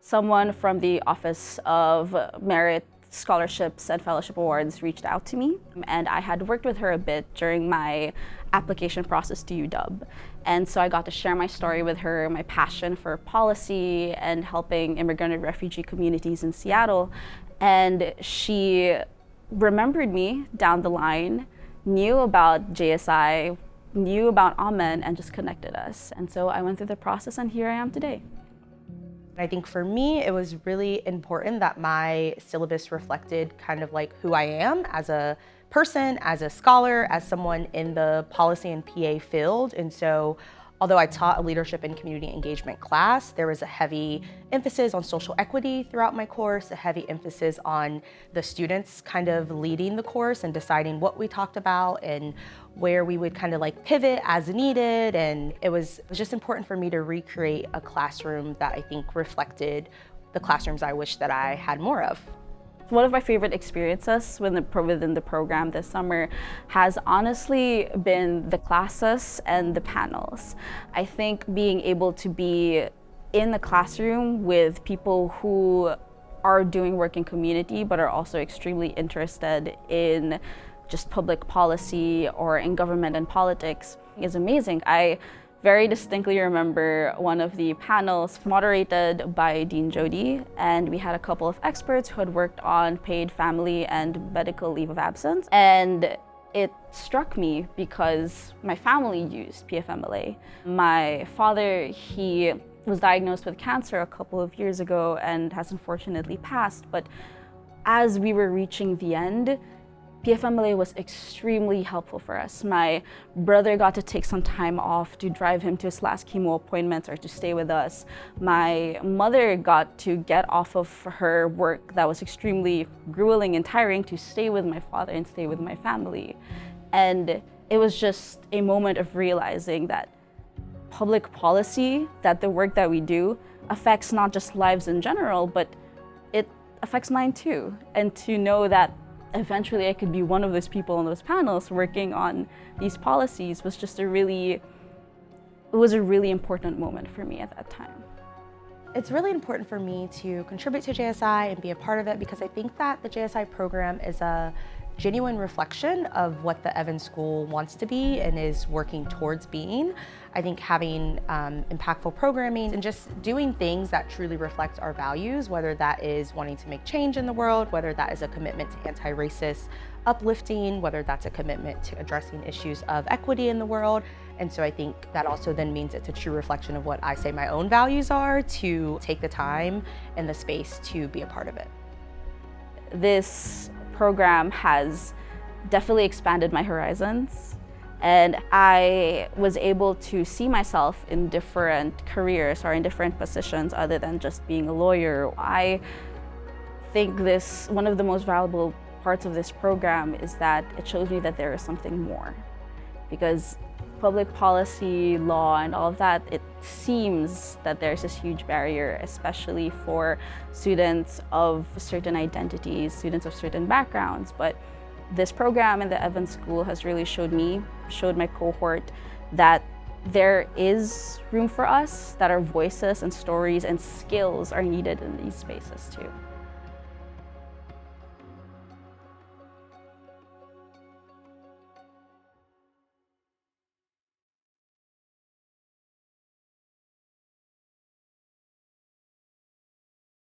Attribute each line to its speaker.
Speaker 1: someone from the Office of Merit Scholarships and Fellowship Awards reached out to me, and I had worked with her a bit during my application process to UW. And so I got to share my story with her, my passion for policy and helping immigrant and refugee communities in Seattle. And she remembered me down the line, knew about JSI, knew about Amen, and just connected us. And so I went through the process, and here I am today.
Speaker 2: I think for me, it was really important that my syllabus reflected kind of like who I am as a person, as a scholar, as someone in the policy and PA field. And so although I taught a leadership and community engagement class, there was a heavy emphasis on social equity throughout my course, a heavy emphasis on the students kind of leading the course and deciding what we talked about and where we would kind of like pivot as needed. And it was just important for me to recreate a classroom that I think reflected the classrooms I wish that I had more of.
Speaker 1: One of my favorite experiences within the program this summer has honestly been the classes and the panels. I think being able to be in the classroom with people who are doing work in community but are also extremely interested in just public policy or in government and politics is amazing. I very distinctly remember one of the panels moderated by Dean Jody, and we had a couple of experts who had worked on paid family and medical leave of absence. And it struck me because my family used PFMLA. My father, he was diagnosed with cancer a couple of years ago and has unfortunately passed, but as we were reaching the end, PFMLA was extremely helpful for us. My brother got to take some time off to drive him to his last chemo appointments or to stay with us. My mother got to get off of her work that was extremely grueling and tiring to stay with my father and stay with my family. And it was just a moment of realizing that public policy, that the work that we do affects not just lives in general, but it affects mine too. And to know that eventually I could be one of those people on those panels working on these policies was just a really important moment for me at that time.
Speaker 2: It's really important for me to contribute to JSI and be a part of it because I think that the JSI program is a genuine reflection of what the Evans School wants to be and is working towards being. I think having impactful programming and just doing things that truly reflect our values, whether that is wanting to make change in the world, whether that is a commitment to anti-racist uplifting, whether that's a commitment to addressing issues of equity in the world. And so I think that also then means it's a true reflection of what I say my own values are, to take the time and the space to be a part of it.
Speaker 1: This program has definitely expanded my horizons, and I was able to see myself in different careers or in different positions other than just being a lawyer. I think one of the most valuable parts of this program is that it shows me that there is something more, because public policy, law, and all of that, it seems that there's this huge barrier, especially for students of certain identities, students of certain backgrounds. But this program in the Evans School has really showed my cohort, that there is room for us, that our voices and stories and skills are needed in these spaces too.